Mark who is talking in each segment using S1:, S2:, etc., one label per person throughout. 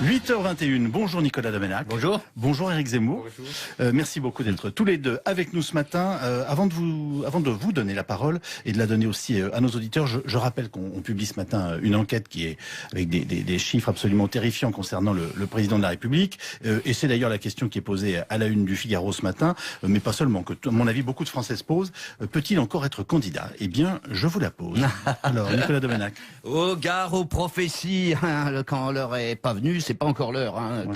S1: 8h21, bonjour Nicolas Domenac.
S2: Bonjour.
S1: Bonjour Éric Zemmour.
S3: Bonjour.
S1: Merci beaucoup d'être tous les deux avec nous ce matin. Avant de vous donner la parole et de la donner aussi à nos auditeurs, je rappelle qu'on publie ce matin une enquête qui est avec des chiffres absolument terrifiants concernant le président de la République. Et c'est d'ailleurs la question qui est posée à la une du Figaro ce matin, mais pas seulement, que à mon avis beaucoup de Français se posent. Peut-il encore être candidat? Eh bien, je vous la pose. Alors, Nicolas Domenac.
S2: Au gare aux prophéties, hein, quand l'heure est pas venue, c'est pas encore l'heure. Hein.
S1: Ouais.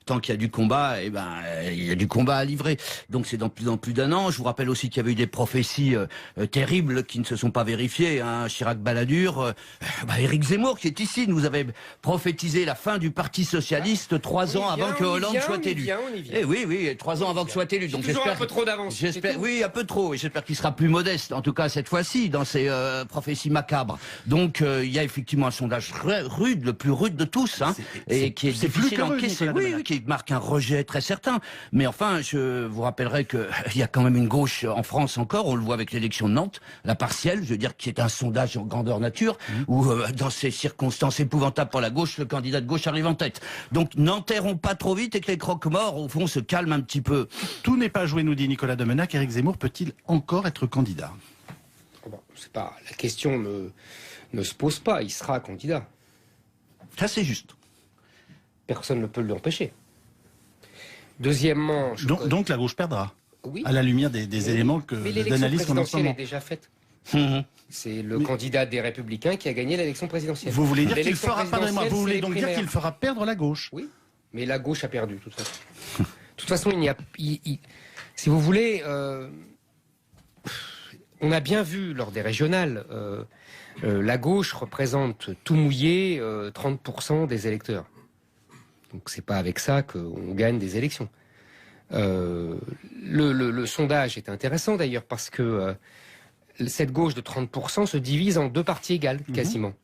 S2: Tant qu'il y a du combat, il y a du combat à livrer. Donc c'est dans plus d'un an. Je vous rappelle aussi qu'il y avait eu des prophéties terribles qui ne se sont pas vérifiées. Hein. Chirac Balladur, Éric Zemmour qui est ici, nous avait prophétisé la fin du Parti socialiste 3 ans avant que Hollande soit élu. Eh oui, 3 ans avant que soit élu. Donc
S3: toujours un peu trop d'avance.
S2: Oui, un peu trop. Et j'espère qu'il sera plus modeste, en tout cas cette fois-ci, dans ses prophéties macabres. Donc il y a effectivement un sondage rude, le plus rude de tous, hein, et qui est difficile à encaisser. Oui, qui marque un rejet très certain. Mais enfin, je vous rappellerai qu'il y a quand même une gauche en France encore, on le voit avec l'élection de Nantes, la partielle, je veux dire, qui est un sondage en grandeur nature, où dans ces circonstances épouvantables pour la gauche, le candidat de gauche arrive en tête. Donc n'enterrons pas trop vite et que les croque-morts, au fond, se calment un petit peu.
S1: Tout n'est pas joué, nous dit Nicolas Domenac. Éric Zemmour peut-il encore être candidat?
S3: Bon, c'est pas, la question ne se pose pas, il sera candidat.
S2: Ça, c'est juste.
S3: Personne ne peut l'empêcher. Deuxièmement...
S1: Donc la gauche perdra,
S3: oui,
S1: à la lumière des éléments
S3: mais l'élection
S1: d'analyse qu'on a en ce
S3: présidentielle
S1: moment.
S3: est déjà faite. C'est le candidat des Républicains qui a gagné l'élection présidentielle.
S1: Vous voulez dire qu'il
S3: L'élection
S1: fera, pardonnez-moi,
S3: présidentielle,
S1: vous voulez
S3: c'est
S1: donc
S3: les
S1: dire
S3: primaires.
S1: qu'il fera perdre la gauche?
S3: Oui, mais la gauche a perdu, de toute façon. De toute façon, il n'y a... si vous voulez... on a bien vu lors des régionales, la gauche représente tout mouillé 30% des électeurs. Donc c'est pas avec ça qu'on gagne des élections. Le sondage est intéressant d'ailleurs parce que cette gauche de 30% se divise en deux parties égales, quasiment.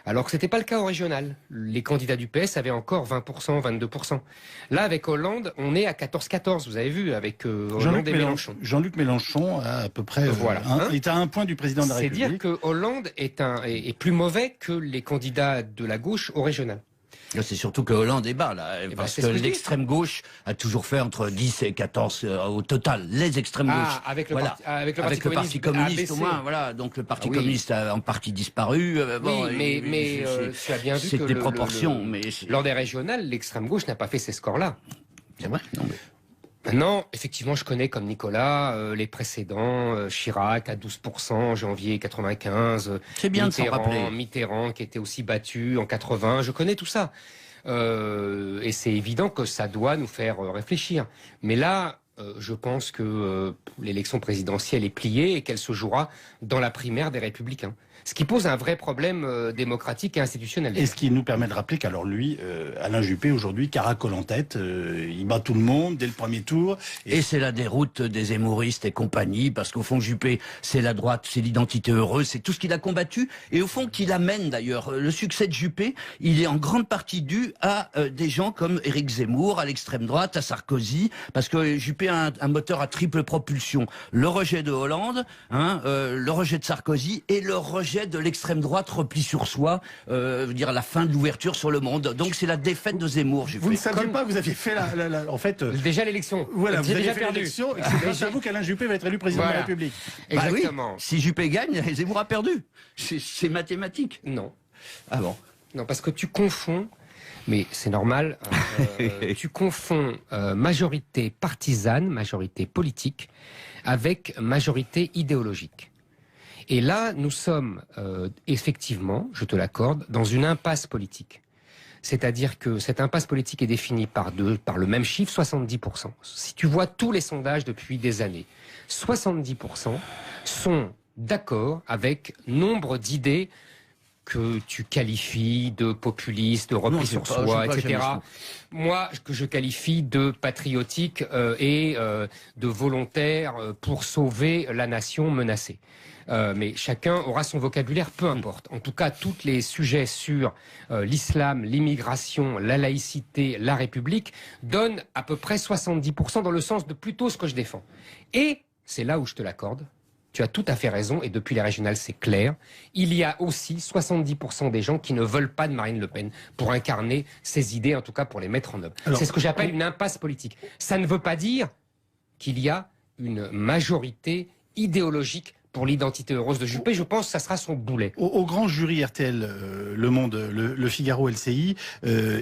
S3: Alors que ce n'était pas le cas au régional. Les candidats du PS avaient encore 20%, 22%. Là, avec Hollande, on est à 14-14, vous avez vu, avec Hollande et Mélenchon.
S1: Jean-Luc Mélenchon a à peu près est à un point du président de la République.
S3: C'est dire que Hollande est plus mauvais que les candidats de la gauche au régional.
S2: C'est surtout que Hollande est bas, là, parce que l'extrême gauche a toujours fait entre 10 et 14 au total. Les extrêmes gauches.
S3: Avec le,
S2: voilà.
S3: avec le
S2: Parti communiste
S3: ABC.
S2: au moins, voilà. Donc le Parti communiste a en partie disparu. Bon,
S3: oui, mais tu as bien vu que
S2: c'est des proportions. Mais
S3: lors des régionales, l'extrême gauche n'a pas fait ces scores-là.
S2: C'est vrai. Non, mais...
S3: Maintenant, effectivement, je connais comme Nicolas les précédents, Chirac à 12% en janvier 95,
S2: c'est bien de s'en rappeler.
S3: Mitterrand qui était aussi battu en 80, je connais tout ça. Et c'est évident que ça doit nous faire réfléchir. Mais là, je pense que l'élection présidentielle est pliée et qu'elle se jouera dans la primaire des Républicains. Ce qui pose un vrai problème démocratique et institutionnel.
S1: Et ce qui nous permet de rappeler qu'alors lui, Alain Juppé, aujourd'hui, caracole en tête, il bat tout le monde dès le premier tour.
S2: Et c'est la déroute des zemmouristes et compagnie, parce qu'au fond, Juppé, c'est la droite, c'est l'identité heureuse, c'est tout ce qu'il a combattu, et au fond, qu'il amène d'ailleurs. Le succès de Juppé, il est en grande partie dû à des gens comme Éric Zemmour, à l'extrême droite, à Sarkozy, parce que Juppé a un moteur à triple propulsion. Le rejet de Hollande, le rejet de Sarkozy, et le rejet de l'extrême droite repli sur soi, dire la fin de l'ouverture sur le monde. Donc c'est la défaite de Zemmour.
S1: Vous ne saviez pas, vous aviez fait en fait
S3: déjà l'élection.
S1: Voilà, vous avez
S3: déjà
S1: fait
S3: perdu.
S1: l'élection. Et c'est grâce à vous qu'Alain Juppé va être élu président de la République.
S3: Exactement.
S2: Bah oui, si Juppé gagne, Zemmour a perdu. C'est mathématique.
S3: Non.
S2: Ah bon?
S3: Non, parce que tu confonds. Mais c'est normal. Tu confonds majorité partisane, majorité politique, avec majorité idéologique. Et là, nous sommes effectivement, je te l'accorde, dans une impasse politique. C'est-à-dire que cette impasse politique est définie par le même chiffre, 70%. Si tu vois tous les sondages depuis des années, 70% sont d'accord avec nombre d'idées que tu qualifies de populistes, de repli sur soi, etc. Moi, que je qualifie de patriotique et de volontaire pour sauver la nation menacée. Mais chacun aura son vocabulaire, peu importe. En tout cas, tous les sujets sur l'islam, l'immigration, la laïcité, la République donnent à peu près 70% dans le sens de plutôt ce que je défends. Et c'est là où je te l'accorde. Tu as tout à fait raison, et depuis les régionales, c'est clair. Il y a aussi 70% des gens qui ne veulent pas de Marine Le Pen pour incarner ses idées, en tout cas pour les mettre en œuvre. C'est ce que j'appelle une impasse politique. Ça ne veut pas dire qu'il y a une majorité idéologique pour l'identité heureuse de Juppé. Je pense que ça sera son boulet.
S1: Au grand jury RTL, Le Monde, Le Figaro, LCI,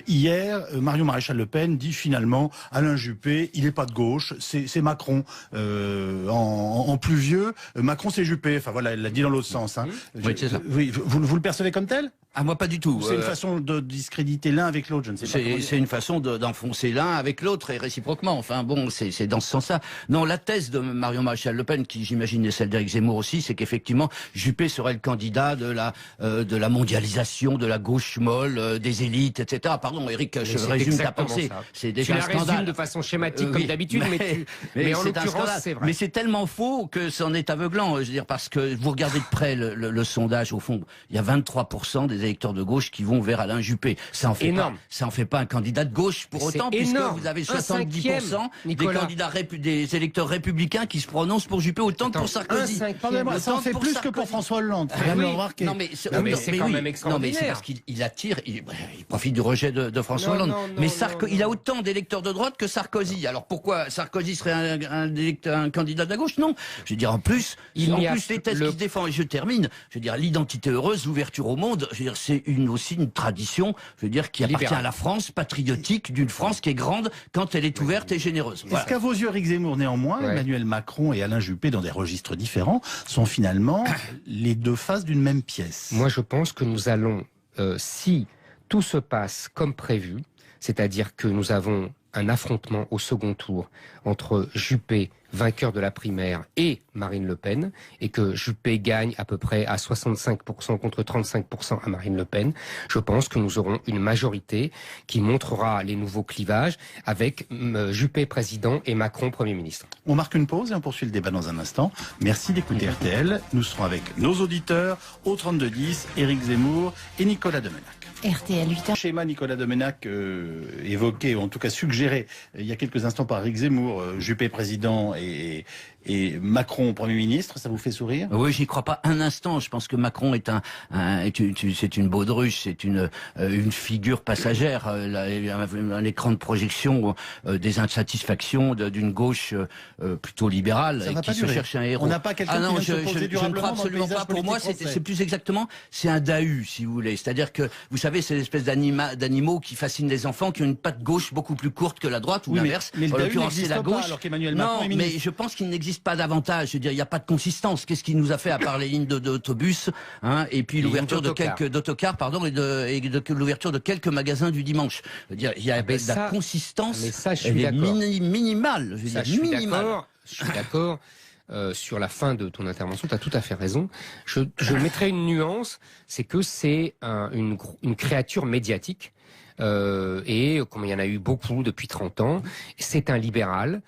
S1: hier, Marion Maréchal Le Pen dit finalement Alain Juppé, il n'est pas de gauche, c'est Macron. En plus vieux, Macron c'est Juppé. Enfin voilà, elle l'a dit dans l'autre sens. Hein.
S2: Oui, c'est ça.
S1: Vous le percevez comme tel ?
S2: Ah, moi, pas du tout.
S1: C'est une façon de discréditer l'un avec l'autre, je ne sais pas.
S2: C'est une façon d'enfoncer l'un avec l'autre et réciproquement. Enfin bon, c'est dans ce sens-là. Non, la thèse de Marion Maréchal Le Pen, qui j'imagine est celle d'Éric Zemmour aussi, c'est qu'effectivement, Juppé serait le candidat de la mondialisation, de la gauche molle, des élites, etc. Pardon, Éric, je résume ta pensée. C'est déjà un scandale.
S3: Résume de façon schématique comme d'habitude, mais en l'occurrence, c'est vrai.
S2: Mais c'est tellement faux que c'en est aveuglant. Je veux dire, parce que vous regardez de près le sondage, au fond, il y a 23% des électeurs de gauche qui vont vers Alain Juppé. Ça en fait pas un candidat de gauche pour autant, puisque vous avez 70% des électeurs républicains qui se prononcent pour Juppé, autant que pour Sarkozy.
S1: Ça en fait plus que pour François Hollande.
S3: Non, mais c'est quand même extraordinaire. Non, mais
S2: c'est parce qu'il attire, il profite du rejet de François Hollande. Mais il a autant d'électeurs de droite que Sarkozy. Alors pourquoi Sarkozy serait un candidat de la gauche? Non. Je veux dire, en plus, les thèses qu'il défend, et je termine, je veux dire, l'identité heureuse, l'ouverture au monde, je veux dire, c'est aussi une tradition, je veux dire, qui appartient à la France, patriotique, d'une France qui est grande quand elle est ouverte et généreuse.
S1: Voilà. Est-ce qu'à vos yeux, Éric Zemmour, néanmoins, Emmanuel Macron et Alain Juppé, dans des registres différents, sont finalement les deux faces d'une même pièce?
S3: Moi, je pense que nous allons, si tout se passe comme prévu, c'est-à-dire que nous avons un affrontement au second tour entre Juppé, vainqueur de la primaire, et Marine Le Pen, et que Juppé gagne à peu près à 65% contre 35% à Marine Le Pen, je pense que nous aurons une majorité qui montrera les nouveaux clivages avec Juppé président et Macron Premier ministre.
S1: On marque une pause et on poursuit le débat dans un instant. Merci d'écouter RTL. Nous serons avec nos auditeurs au 3210, Éric Zemmour et Nicolas Domenac.
S4: RTL 8h.
S1: Schéma Nicolas Domenac évoqué, ou en tout cas suggéré il y a quelques instants par Éric Zemmour, Juppé président et Macron Premier ministre, ça vous fait sourire?
S2: Oui, j'y crois pas un instant. Je pense que Macron est c'est une baudruche, c'est une figure passagère, un écran de projection des insatisfactions d'une gauche plutôt libérale et qui se cherche un héros.
S1: On n'a pas quelqu'un qui vient se poser durablement.
S2: Je ne crois absolument pas. Pour moi, c'est plus exactement, c'est un Dahu, si vous voulez. C'est-à-dire que, vous savez, c'est l'espèce d'animaux qui fascinent les enfants, qui ont une patte gauche beaucoup plus courte que la droite, ou l'inverse.
S1: Mais en l'occurrence, c'est la gauche. Alors qu'Emmanuel Macron est ministre.
S2: Mais je pense qu'il n'existe pas davantage. Je veux dire, il n'y a pas de consistance. Qu'est-ce qui nous a fait à part les lignes d'autobus, hein, et puis l'ouverture de quelques d'autocars, pardon, et de l'ouverture de quelques magasins du dimanche. Je veux dire, il y a de la consistance.
S3: Mais ça, je suis d'accord.
S2: Minimale. Je
S3: suis d'accord. Sur la fin de ton intervention, tu as tout à fait raison. Je mettrai une nuance, c'est que c'est une créature médiatique. Et comme il y en a eu beaucoup depuis 30 ans, c'est un libéral,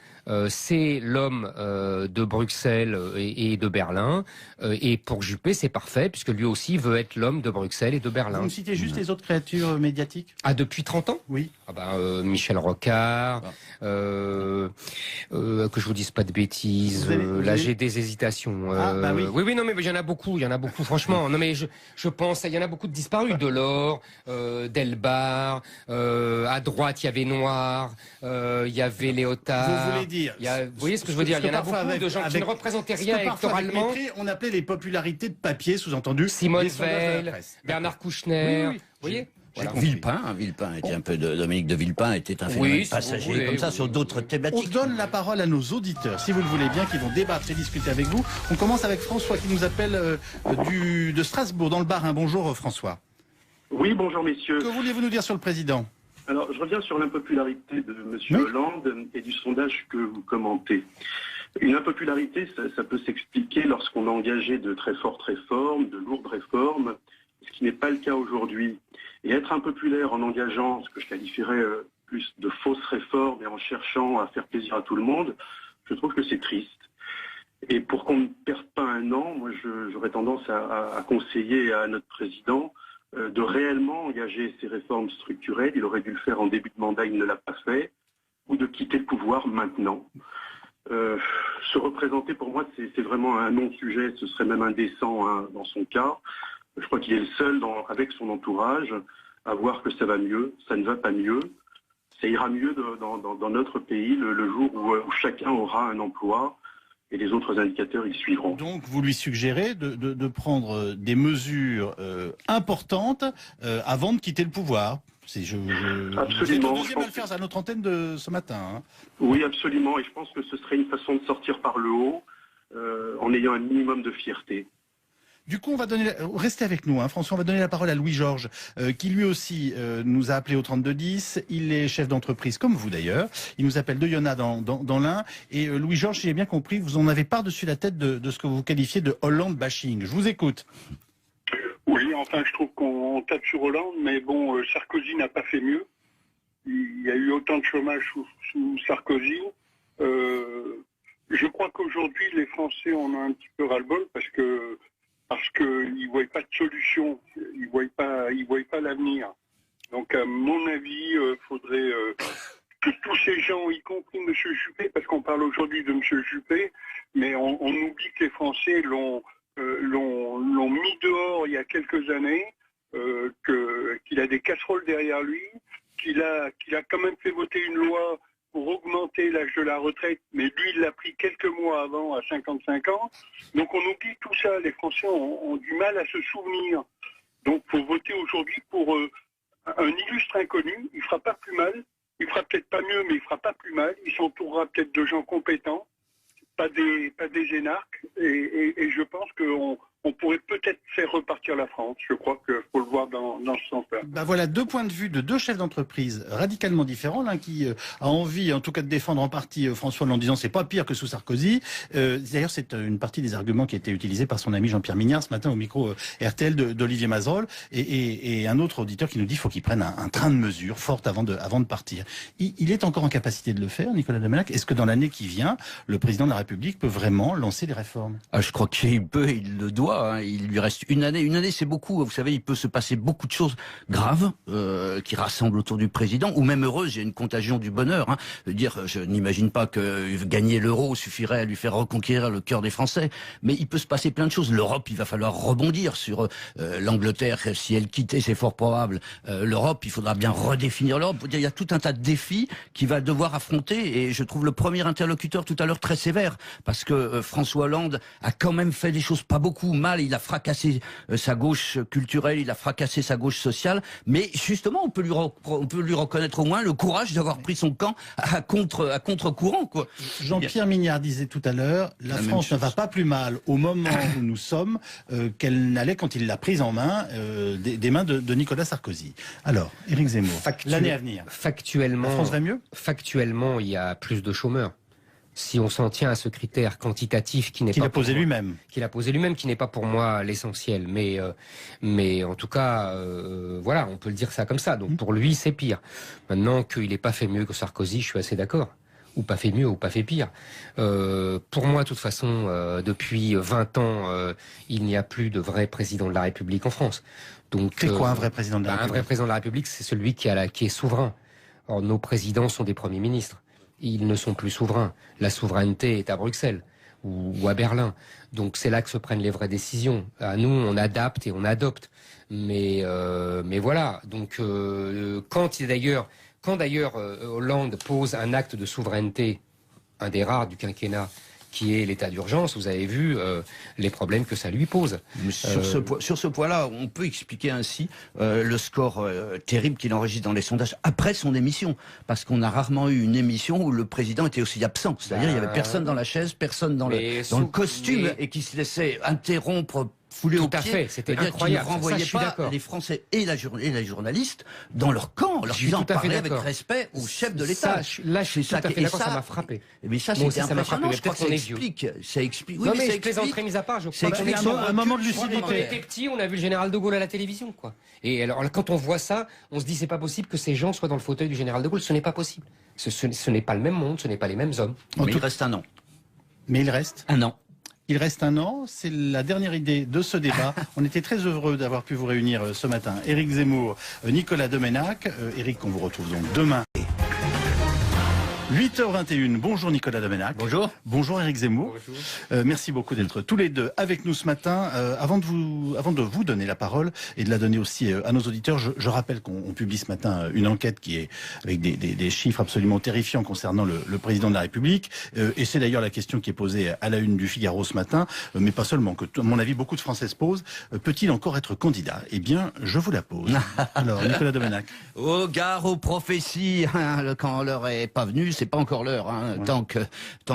S3: c'est l'homme de Bruxelles et de Berlin, et pour Juppé c'est parfait, puisque lui aussi veut être l'homme de Bruxelles et de Berlin.
S1: Vous me citez juste les autres créatures médiatiques?
S3: Ah, depuis 30 ans?
S1: Oui.
S3: Michel Rocard, que je vous dise pas de bêtises, là j'ai des hésitations. Oui, non mais il y en a beaucoup, franchement. Non mais je pense, il y en a beaucoup de disparus, Delors, Delbar, à droite il y avait Noir, il y avait Léotard.
S1: Vous voulez dire,
S3: vous voyez ce que je veux dire, il y en a beaucoup de gens qui ne représentaient rien électoralement.
S1: On appelait les popularités de papier, sous-entendu
S3: Simone Veil, Bernard Kouchner, vous voyez.
S2: Voilà. Villepin était un peu Dominique de Villepin était un phénomène passager comme ça sur d'autres thématiques.
S1: On donne la parole à nos auditeurs, si vous le voulez bien, qui vont débattre et discuter avec vous. On commence avec François qui nous appelle de Strasbourg, dans le Bas-Rhin. Bonjour François.
S5: Oui, bonjour messieurs.
S1: Que voulez-vous nous dire sur le président?
S5: Alors, je reviens sur l'impopularité de M. Hollande et du sondage que vous commentez. Une impopularité, ça peut s'expliquer lorsqu'on a engagé de très fortes réformes, de lourdes réformes, ce qui n'est pas le cas aujourd'hui. Et être impopulaire en engageant ce que je qualifierais plus de fausses réformes et en cherchant à faire plaisir à tout le monde, je trouve que c'est triste. Et pour qu'on ne perde pas un an, moi j'aurais tendance à conseiller à notre président de réellement engager ces réformes structurelles. Il aurait dû le faire en début de mandat, il ne l'a pas fait, ou de quitter le pouvoir maintenant. Se représenter, pour moi, c'est vraiment un non-sujet. Ce serait même indécent hein, dans son cas. Je crois qu'il est le seul, avec son entourage, à voir que ça va mieux. Ça ne va pas mieux. Ça ira mieux dans notre pays le jour où chacun aura un emploi et les autres indicateurs y suivront.
S1: Donc, vous lui suggérez de prendre des mesures importantes avant de quitter le pouvoir.
S5: Absolument.
S1: Vous êtes le deuxième à le faire à notre antenne de ce matin. Hein.
S5: Oui, absolument. Et je pense que ce serait une façon de sortir par le haut en ayant un minimum de fierté.
S1: Du coup, on va donner. Restez avec nous, hein, François. On va donner la parole à Louis-Georges, qui lui aussi nous a appelé au 3210. Il est chef d'entreprise, comme vous d'ailleurs. Il nous appelle de Yonah dans l'Ain. Et Louis-Georges, si j'ai bien compris, vous en avez par-dessus la tête de ce que vous qualifiez de Hollande bashing. Je vous écoute.
S4: Oui, enfin, je trouve qu'on tape sur Hollande, mais bon, Sarkozy n'a pas fait mieux. Il y a eu autant de chômage sous Sarkozy. Je crois qu'aujourd'hui, les Français en ont un petit peu ras-le-bol parce qu'ils voient pas de solution, ils voient pas l'avenir. Donc, à mon avis, faudrait que tous ces gens, y compris M. Juppé, parce qu'on parle aujourd'hui de M. Juppé, mais on oublie que les Français l'ont mis dehors il y a quelques années, qu'il a des casseroles derrière lui, qu'il a quand même fait voter une loi pour augmenter l'âge de la retraite, mais lui, il l'a pris quelques mois avant, à 55 ans. Donc on oublie tout ça. Les Français ont du mal à se souvenir. Donc il faut voter aujourd'hui pour un illustre inconnu. Il fera pas plus mal. Il fera peut-être pas mieux, mais il fera pas plus mal. Il s'entourera peut-être de gens compétents, pas des énarques. Et je pense qu'on pourrait peut-être faire repartir la France. Je crois qu'il faut le voir dans ce sens-là.
S1: Ben voilà deux points de vue de deux chefs d'entreprise radicalement différents. L'un qui a envie, en tout cas, de défendre en partie François Hollande en disant c'est pas pire que sous Sarkozy. D'ailleurs, c'est une partie des arguments qui a été utilisés par son ami Jean-Pierre Mignard ce matin au micro RTL d'Olivier Mazerolles. Et un autre auditeur qui nous dit qu'il faut qu'il prenne un train de mesures fortes avant de partir. Il est encore en capacité de le faire, Nicolas Domenech. Est-ce que dans l'année qui vient, le président de la République peut vraiment lancer des réformes?
S2: Je crois qu'il peut, il le doit. Il lui reste une année. Une année, c'est beaucoup. Vous savez, il peut se passer beaucoup de choses graves qui rassemblent autour du président, ou même heureuses. Il y a une contagion du bonheur. Hein. Je n'imagine pas que gagner l'euro suffirait à lui faire reconquérir le cœur des Français. Mais il peut se passer plein de choses. L'Europe, il va falloir rebondir sur l'Angleterre. Si elle quittait, c'est fort probable. L'Europe, il faudra bien redéfinir l'Europe. Il y a tout un tas de défis qu'il va devoir affronter. Et je trouve le premier interlocuteur tout à l'heure très sévère, parce que François Hollande a quand même fait des choses pas beaucoup mal. Il a fracassé sa gauche culturelle, il a fracassé sa gauche sociale, mais justement, on peut lui reconnaître au moins le courage d'avoir pris son camp à contre-courant, quoi.
S1: Jean-Pierre Mignard disait tout à l'heure, la France ne va pas plus mal au moment où nous sommes qu'elle n'allait quand il l'a prise en main des mains de Nicolas Sarkozy. Alors, Éric Zemmour, l'année à venir,
S3: factuellement,
S1: la France va mieux ?
S3: Factuellement, il y a plus de chômeurs. Si on s'en tient à ce critère quantitatif qui n'est pas
S1: posé lui-même,
S3: qui n'est pas pour moi l'essentiel, mais en tout cas, voilà, on peut le dire ça comme ça. Donc pour lui, c'est pire. Maintenant qu'il n'ait pas fait mieux que Sarkozy, je suis assez d'accord. Ou pas fait mieux, ou pas fait pire. Pour moi, de toute façon, depuis 20 ans, il n'y a plus de vrai président de la République en France. Donc,
S1: c'est quoi un vrai président de la République ?
S3: Un vrai président de la République, c'est celui qui est souverain. Or, nos présidents sont des premiers ministres. Ils ne sont plus souverains. La souveraineté est à Bruxelles ou à Berlin. Donc c'est là que se prennent les vraies décisions. À nous, on adapte et on adopte. Mais voilà. Donc quand d'ailleurs Hollande pose un acte de souveraineté, un des rares du quinquennat, qui est l'état d'urgence, vous avez vu les problèmes que ça lui pose.
S2: Sur ce point-là, on peut expliquer ainsi le score terrible qu'il enregistre dans les sondages après son émission. Parce qu'on a rarement eu une émission où le président était aussi absent. C'est-à-dire il n'y avait personne dans la chaise, personne dans le costume, et qui se laissait interrompre, foulé au pied.
S3: Tout à fait, c'était incroyable.
S2: Qui ne renvoyait pas les Français et la journaliste dans leur camp, leur disant parler avec respect au chef de l'État.
S3: Là, je suis tout à fait d'accord, ça m'a frappé.
S2: Mais ça, c'était impressionnant. Je crois que ça explique. Oui,
S3: non, mais je plaisanterais mis à part. Je crois
S1: un moment de lucidité.
S3: Quand on était petit, on a vu le général de Gaulle à la télévision, quoi. Et alors, quand on voit ça, on se dit c'est pas possible que ces gens soient dans le fauteuil du général de Gaulle. Ce n'est pas possible. Ce n'est pas le même monde, ce n'est pas les mêmes hommes.
S2: Mais il reste un an.
S1: Mais il reste
S2: un an.
S1: Il reste un an, c'est la dernière idée de ce débat. On était très heureux d'avoir pu vous réunir ce matin. Éric Zemmour, Nicolas Domenech. Éric, on vous retrouve donc demain. 8h21, bonjour Nicolas Domenac.
S2: Bonjour.
S1: Bonjour Éric Zemmour.
S3: Bonjour.
S1: Merci beaucoup d'être tous les deux avec nous ce matin. Avant de vous donner la parole et de la donner aussi à nos auditeurs, je rappelle qu'on publie ce matin une enquête qui est avec des chiffres absolument terrifiants concernant le président de la République. Et c'est d'ailleurs la question qui est posée à la une du Figaro ce matin, mais pas seulement, que à mon avis beaucoup de Français se posent. Peut-il encore être candidat? Eh bien, je vous la pose. Alors, Nicolas Domenac.
S2: Au gare aux prophéties, quand l'heure est pas venue, c'est pas encore l'heure. Ouais. Tant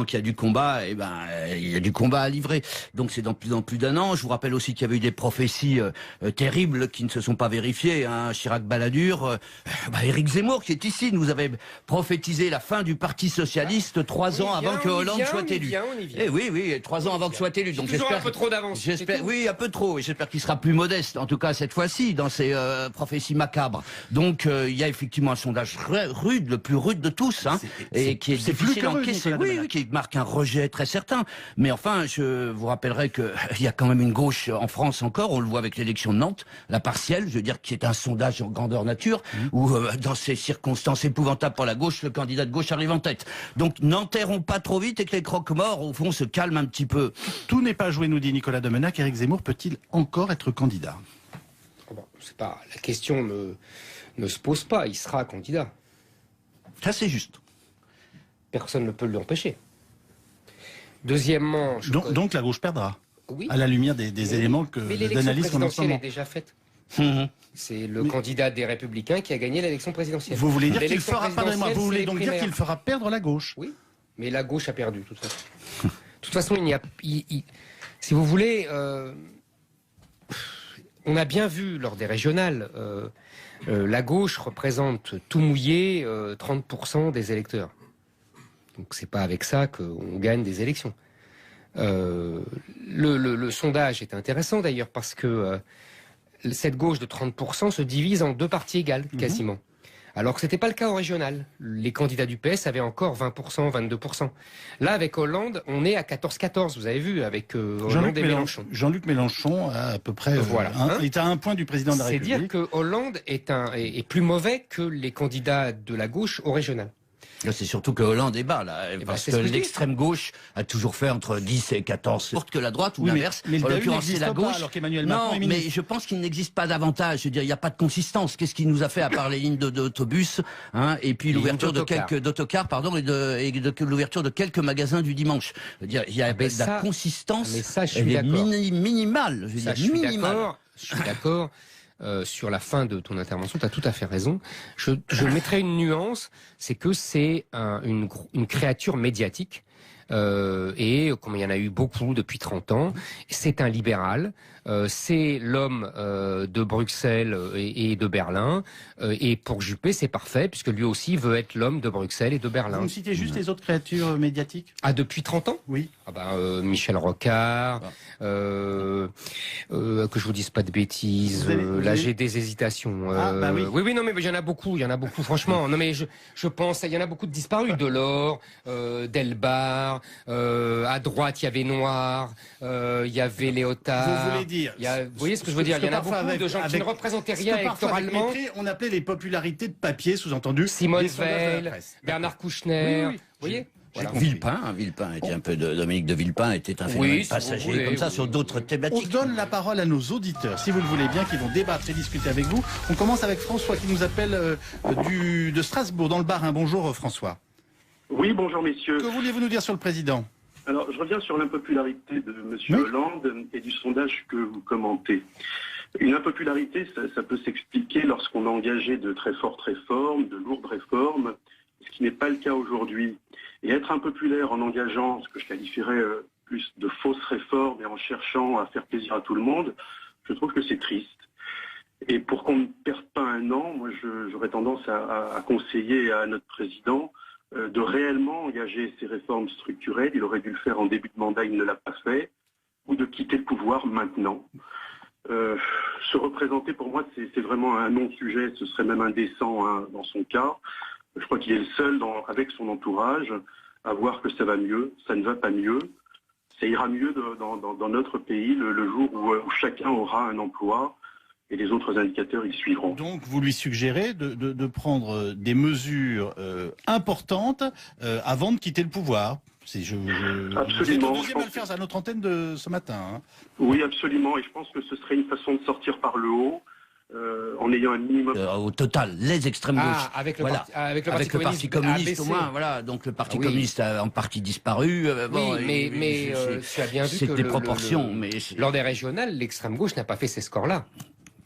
S2: qu'il y a du combat, eh ben il y a du combat à livrer. Donc c'est dans plus d'un an. Je vous rappelle aussi qu'il y avait eu des prophéties terribles qui ne se sont pas vérifiées. Chirac Balladur, Éric Zemmour qui est ici nous avait prophétisé la fin du Parti socialiste 3 ans avant que Hollande soit élu. Eh oui, 3 ans avant que soit élu. Donc
S3: j'espère un peu trop d'avance.
S2: Oui, un peu trop. Et j'espère qu'il sera plus modeste, en tout cas cette fois-ci, dans ses prophéties macabres. Donc il y a effectivement un sondage rude, le plus rude de tous, et qui est difficile à encaisser. Oui, qui marque un rejet très certain. Mais enfin, je vous rappellerai qu'il y a quand même une gauche en France encore, on le voit avec l'élection de Nantes, la partielle, je veux dire, qui est un sondage en grandeur nature, où dans ces circonstances épouvantables pour la gauche, le candidat de gauche arrive en tête. Donc n'enterrons pas trop vite et que les croque-morts, au fond, se calment un petit peu.
S1: Tout n'est pas joué, nous dit Nicolas Domenac. Éric Zemmour peut-il encore être candidat?
S3: C'est pas, la question ne se pose pas, il sera candidat.
S2: Ça, c'est juste.
S3: Personne ne peut l'empêcher. Deuxièmement...
S1: Donc la gauche perdra,
S3: oui,
S1: à la lumière des éléments d'analyse qu'on a en ce moment.
S3: Mais l'élection présidentielle est déjà faite. C'est le candidat des Républicains qui a gagné l'élection présidentielle.
S1: Vous voulez dire qu'il fera, pardonnez-moi, vous voulez donc dire qu'il fera perdre la gauche?
S3: Oui, mais la gauche a perdu, de toute façon. De toute façon, si vous voulez, on a bien vu lors des régionales, la gauche représente tout mouillé 30% des électeurs. Donc c'est pas avec ça qu'on gagne des élections. Le sondage est intéressant d'ailleurs parce que cette gauche de 30% se divise en 2 parties égales, quasiment. Alors que c'était pas le cas au régional. Les candidats du PS avaient encore 20%, 22%. Là, avec Hollande, on est à 14-14, vous avez vu, avec Hollande et Mélenchon.
S1: Jean-Luc Mélenchon a à peu près est à 1 point du président de la République.
S3: C'est dire que Hollande est plus mauvais que les candidats de la gauche au régional.
S2: Là, c'est surtout que Hollande est bas, là, parce que l'extrême gauche a toujours fait entre 10 et 14. Porte que la droite ou l'inverse.
S1: Mais
S2: en l'occurrence, c'est la gauche.
S1: Alors qu'Emmanuel Macron est ministre.
S2: Mais je pense qu'il n'existe pas d'avantage. Je veux dire, il n'y a pas de consistance. Qu'est-ce qu'il nous a fait à part les lignes d'autobus, et puis l'ouverture de quelques d'autocars, pardon, et de l'ouverture de quelques magasins du dimanche. Je veux dire, il y a de la consistance.
S3: Mais ça, je suis d'accord.
S2: Minimale. Je veux dire, minimale.
S3: Je suis d'accord. Sur la fin de ton intervention, tu as tout à fait raison. Je mettrai une nuance, c'est que c'est une créature médiatique. Et comme il y en a eu beaucoup depuis 30 ans, c'est un libéral, c'est l'homme de Bruxelles et de Berlin, et pour Juppé c'est parfait, puisque lui aussi veut être l'homme de Bruxelles et de Berlin.
S1: Vous me citez juste les autres créatures médiatiques?
S3: Ah, depuis 30 ans?
S1: Oui.
S3: Michel Rocard, que je vous dise pas de bêtises, là j'ai des hésitations. Oui, non mais il y en a beaucoup, franchement. Non mais je pense, il y en a beaucoup de disparus, Delors, Delbar, à droite il y avait Noir, il y avait Léotard.
S1: Vous voulez dire,
S3: vous voyez ce que je veux dire, il y en a beaucoup de gens qui ne représentaient rien électoralement.
S1: On appelait les popularités de papier, sous-entendu
S3: Simone Veil, Bernard Kouchner, vous voyez.
S2: Voilà. Villepin était un peu Dominique de Villepin était un phénomène passager comme ça sur d'autres thématiques.
S1: On donne la parole à nos auditeurs, si vous le voulez bien, qui vont débattre et discuter avec vous. On commence avec François qui nous appelle de Strasbourg, dans le Bas-Rhin. Bonjour François.
S5: Oui, bonjour messieurs.
S1: Que voulez-vous nous dire sur le président?
S5: Alors, je reviens sur l'impopularité de M. Hollande et du sondage que vous commentez. Une impopularité, ça peut s'expliquer lorsqu'on a engagé de très fortes réformes, de lourdes réformes, ce qui n'est pas le cas aujourd'hui. Et être impopulaire en engageant ce que je qualifierais plus de fausses réformes et en cherchant à faire plaisir à tout le monde, je trouve que c'est triste. Et pour qu'on ne perde pas un an, moi j'aurais tendance à conseiller à notre président de réellement engager ces réformes structurelles. Il aurait dû le faire en début de mandat, il ne l'a pas fait, ou de quitter le pouvoir maintenant. Se représenter, pour moi, c'est vraiment un non-sujet, ce serait même indécent dans son cas. Je crois qu'il est le seul, avec son entourage, à voir que ça va mieux, ça ne va pas mieux. Ça ira mieux dans notre pays le jour où chacun aura un emploi et les autres indicateurs y suivront.
S1: Donc vous lui suggérez de prendre des mesures importantes avant de quitter le pouvoir.
S5: Absolument.
S1: Vous êtes le deuxième à le faire à notre antenne de ce matin. Hein.
S5: Oui, absolument. Et je pense que ce serait une façon de sortir par le haut. En ayant un minimum
S2: au total, les extrêmes gauches,
S3: avec le
S2: voilà.
S3: Parti
S2: Parti communiste au moins, voilà. Donc le Parti communiste a en partie disparu.
S3: Oui, mais tu as bien vu que
S2: des proportions. Mais
S3: lors des régionales, l'extrême gauche n'a pas fait ces scores-là.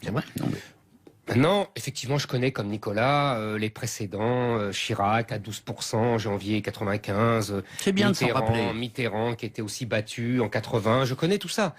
S2: C'est vrai. Non, mais...
S3: Maintenant, effectivement, je connais comme Nicolas les précédents, Chirac à 12% en janvier 95,
S2: c'est bien de s'en rappeler.
S3: Mitterrand qui était aussi battu en 80, je connais tout ça.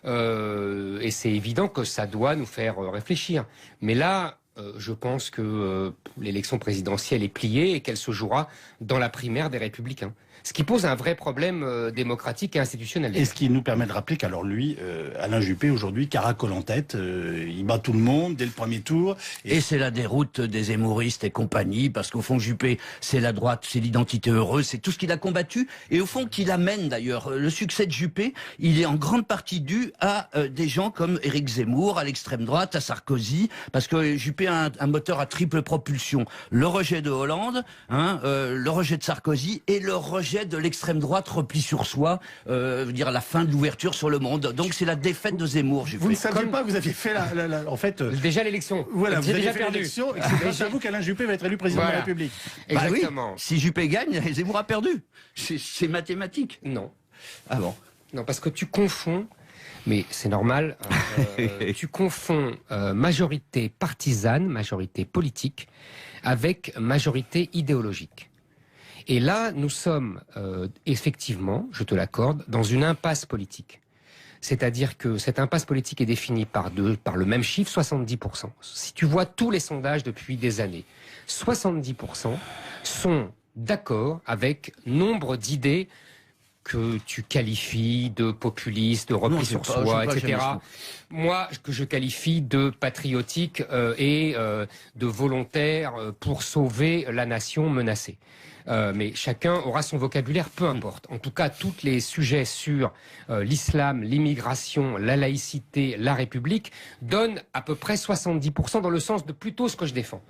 S3: Et c'est évident que ça doit nous faire réfléchir. Mais là, je pense que l'élection présidentielle est pliée et qu'elle se jouera dans la primaire des Républicains. Ce qui pose un vrai problème démocratique et institutionnel.
S1: Et ce qui nous permet de rappeler qu'alors lui, Alain Juppé, aujourd'hui, caracole en tête, il bat tout le monde dès le premier tour.
S2: Et c'est la déroute des zémouristes et compagnie, parce qu'au fond, Juppé, c'est la droite, c'est l'identité heureuse, c'est tout ce qu'il a combattu, et au fond, qu'il amène d'ailleurs. Le succès de Juppé, il est en grande partie dû à des gens comme Éric Zemmour, à l'extrême droite, à Sarkozy, parce que Juppé a un moteur à triple propulsion. Le rejet de Hollande, le rejet de Sarkozy, et le rejet de l'extrême droite repli sur soi, dire la fin de l'ouverture sur le monde. Donc c'est la défaite de Zemmour.
S1: Vous ne saviez pas, vous aviez fait en fait
S3: déjà l'élection.
S1: Voilà, vous avez
S3: déjà
S1: fait
S3: perdu.
S1: l'élection. Et c'est grâce à vous qu'Alain Juppé va être élu président de la République.
S3: Exactement.
S2: Bah oui, si Juppé gagne, Zemmour a perdu. C'est mathématique.
S3: Non.
S2: Ah bon?
S3: Non, parce que tu confonds. Mais c'est normal. Tu confonds majorité partisane, majorité politique, avec majorité idéologique. Et là, nous sommes effectivement, je te l'accorde, dans une impasse politique. C'est-à-dire que cette impasse politique est définie par le même chiffre, 70%. Si tu vois tous les sondages depuis des années, 70% sont d'accord avec nombre d'idées que tu qualifies de populistes, de repli sur soi, etc. Moi, que je qualifie de patriotique et de volontaire pour sauver la nation menacée. Mais chacun aura son vocabulaire, peu importe. En tout cas, tous les sujets sur l'islam, l'immigration, la laïcité, la République donnent à peu près 70% dans le sens de plutôt ce que je défends.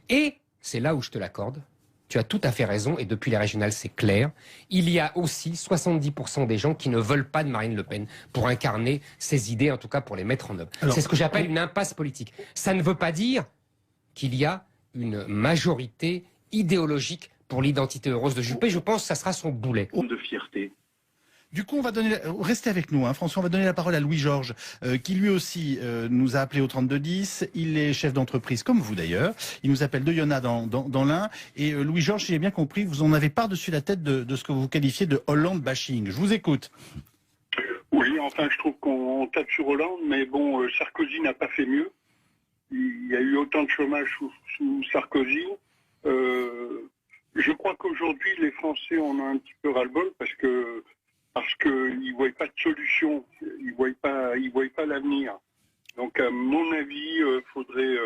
S3: Et c'est là où je te l'accorde. Tu as tout à fait raison, et depuis les régionales, c'est clair. Il y a aussi 70% des gens qui ne veulent pas de Marine Le Pen pour incarner ses idées, en tout cas pour les mettre en œuvre. C'est ce que j'appelle une impasse politique. Ça ne veut pas dire qu'il y a une majorité idéologique pour l'identité heureuse de Juppé. Je pense que ça sera son boulet.
S5: De fierté.
S1: Du coup, on va donner, restez avec nous, François, on va donner la parole à Louis-Georges, qui lui aussi nous a appelé au 3210. Il est chef d'entreprise, comme vous d'ailleurs. Il nous appelle de Yonah dans l'Ain. Et Louis-Georges, si j'ai bien compris, vous en avez par-dessus la tête de ce que vous qualifiez de Hollande bashing. Je vous écoute.
S4: Oui, enfin, je trouve qu'on tape sur Hollande, mais bon, Sarkozy n'a pas fait mieux. Il y a eu autant de chômage sous Sarkozy. Je crois qu'aujourd'hui, les Français en ont un petit peu ras-le-bol parce qu'ils ne voient pas de solution, ils ne voient pas l'avenir. Donc, à mon avis, il faudrait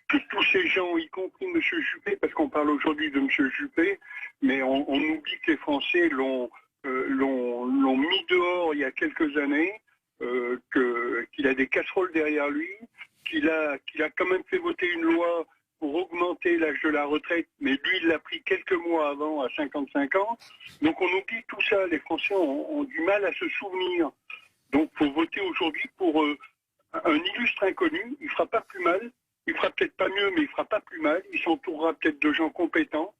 S4: que tous ces gens, y compris M. Juppé, parce qu'on parle aujourd'hui de M. Juppé, mais on oublie que les Français l'ont mis dehors il y a quelques années, qu'il a des casseroles derrière lui, qu'il a quand même fait voter une loi pour augmenter l'âge de la retraite, mais lui, il l'a pris quelques mois avant, à 55 ans. Donc on oublie tout ça. Les Français ont du mal à se souvenir. Donc il faut voter aujourd'hui pour un illustre inconnu. Il fera pas plus mal. Il fera peut-être pas mieux, mais il fera pas plus mal. Il s'entourera peut-être de gens compétents,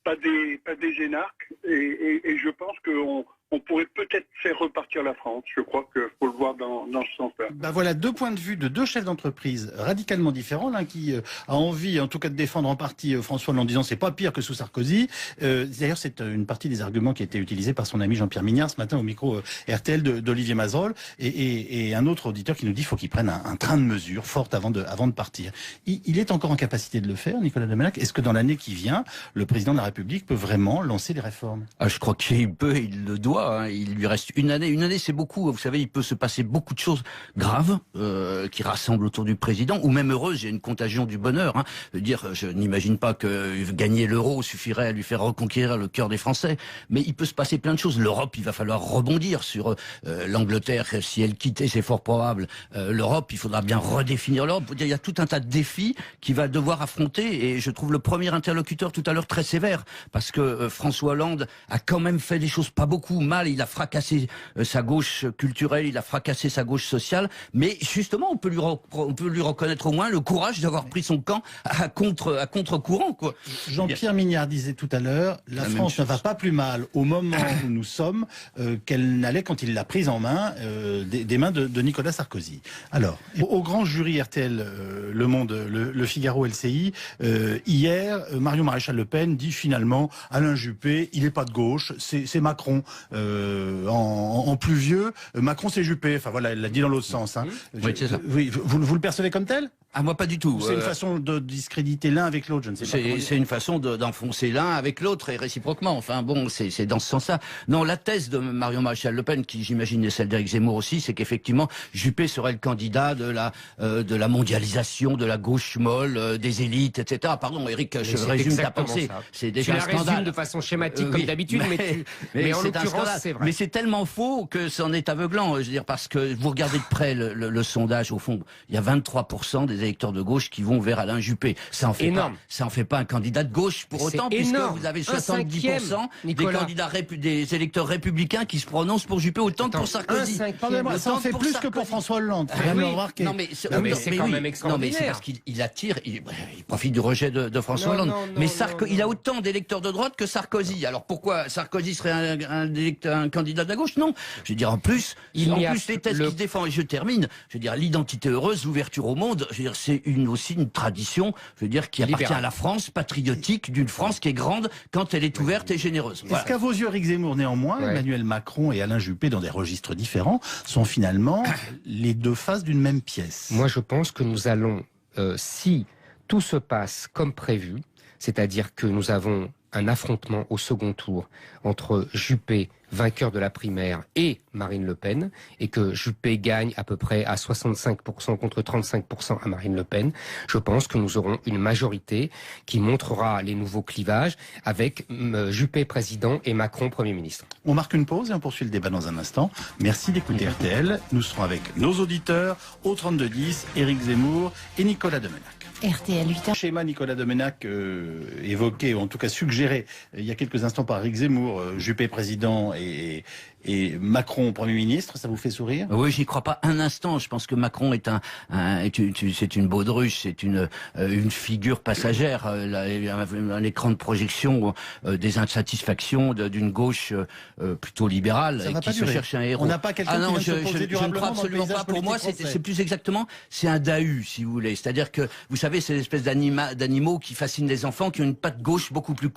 S4: pas des énarques. Et je pense qu'on pourrait peut-être faire repartir la France. Je crois qu'il faut le voir dans ce sens-là.
S1: Ben voilà deux points de vue de deux chefs d'entreprise radicalement différents. L'un qui a envie, en tout cas, de défendre en partie François Hollande en disant c'est pas pire que sous Sarkozy. D'ailleurs, c'est une partie des arguments qui a été utilisés par son ami Jean-Pierre Mignard ce matin au micro RTL d'Olivier Mazerolles. Et un autre auditeur qui nous dit qu'il faut qu'il prenne un train de mesures fortes avant de partir. Il est encore en capacité de le faire, Nicolas Demenac. Est-ce que dans l'année qui vient, le président de la République peut vraiment lancer des réformes?
S2: Je crois qu'il peut, il le doit. voit, hein, il lui reste une année. Une année, c'est beaucoup. Vous savez, il peut se passer beaucoup de choses graves qui rassemblent autour du président, ou même heureuses. Il y a une contagion du bonheur. Hein. Je n'imagine pas que gagner l'euro suffirait à lui faire reconquérir le cœur des Français. Mais il peut se passer plein de choses. L'Europe, il va falloir rebondir sur l'Angleterre. Si elle quittait, c'est fort probable. L'Europe, il faudra bien redéfinir l'Europe. Il y a tout un tas de défis qu'il va devoir affronter. Et je trouve le premier interlocuteur tout à l'heure très sévère, parce que François Hollande a quand même fait des choses pas beaucoup mal. Il a fracassé sa gauche culturelle, il a fracassé sa gauche sociale. Mais justement, on peut lui reconnaître au moins le courage d'avoir pris son camp à contre-courant, quoi.
S1: Jean-Pierre Mignard disait tout à l'heure, la France ne va pas plus mal au moment où nous sommes qu'elle n'allait quand il l'a prise en main des mains de Nicolas Sarkozy. Alors, au grand jury RTL, Le Monde, Le Figaro, LCI, hier, Marion Maréchal-Le Pen dit finalement, Alain Juppé, il n'est pas de gauche, c'est Macron en plus vieux. Macron, c'est Juppé. Enfin voilà, elle l'a dit dans l'autre sens. Hein.
S2: Oui, c'est ça.
S1: Vous le percevez comme tel ?
S2: Ah, moi, pas du tout.
S1: C'est une façon de discréditer l'un avec l'autre, je ne sais pas.
S2: C'est une façon d'enfoncer l'un avec l'autre et réciproquement. Enfin bon, c'est dans ce sens-là. Non, la thèse de Marion Maréchal-Le Pen, qui j'imagine est celle d'Éric Zemmour aussi, c'est qu'effectivement, Juppé serait le candidat de la mondialisation, de la gauche molle, des élites, etc. Pardon, Éric, je résume ta pensée. C'est déjà un scandale. Tu la résumes
S3: de façon schématique comme d'habitude, mais en l'occurrence, c'est vrai.
S2: Mais c'est tellement faux que c'en est aveuglant. Je veux dire, parce que vous regardez de près le sondage, au fond, il y a 23% des électeurs de gauche qui vont vers Alain Juppé. Ça en fait pas un candidat de gauche pour autant, puisque vous avez 70% des électeurs républicains qui se prononcent pour Juppé autant que pour Sarkozy.
S1: Pardonnez-moi, ça en fait plus que pour François Hollande.
S2: Non mais c'est quand même extraordinaire. Non mais c'est parce qu'il attire, il profite du rejet de François Hollande. Mais il a autant d'électeurs de droite que Sarkozy. Alors pourquoi Sarkozy serait un candidat de la gauche? Non. Je veux dire, en plus les thèses qui se défendent, et je termine, je veux dire, l'identité heureuse, l'ouverture au monde, je veux dire, c'est aussi une tradition, je veux dire, qui appartient à la France, patriotique, d'une France qui est grande quand elle est ouverte et généreuse.
S1: Voilà. Est-ce qu'à vos yeux, Éric Zemmour, néanmoins, Emmanuel Macron et Alain Juppé, dans des registres différents, sont finalement les deux faces d'une même pièce?
S3: Moi, je pense que nous allons, si tout se passe comme prévu, c'est-à-dire que nous avons un affrontement au second tour entre Juppé, vainqueur de la primaire, et Marine Le Pen, et que Juppé gagne à peu près à 65% contre 35% à Marine Le Pen, je pense que nous aurons une majorité qui montrera les nouveaux clivages avec Juppé président et Macron Premier ministre.
S1: On marque une pause et on poursuit le débat dans un instant. Merci d'écouter RTL. Nous serons avec nos auditeurs au 3210, Éric Zemmour et Nicolas Domenac.
S6: RTL 8h.
S1: Schéma Nicolas Domenac évoqué, ou en tout cas suggéré il y a quelques instants par Éric Zemmour, Juppé président et Macron Premier ministre, ça vous fait sourire?
S2: Oui, j'y crois pas un instant. Je pense que Macron est c'est une baudruche, c'est une figure passagère, un écran de projection des insatisfactions d'une gauche plutôt libérale qui se cherche un héros.
S1: On n'a pas quelqu'un qui vient de se poser durablement dans le paysage politique français. Pour moi, c'est plus exactement,
S2: c'est un Dahu, si vous voulez. C'est-à-dire que, vous savez, c'est l'espèce d'animaux qui fascinent les enfants, qui ont une patte gauche beaucoup plus courte.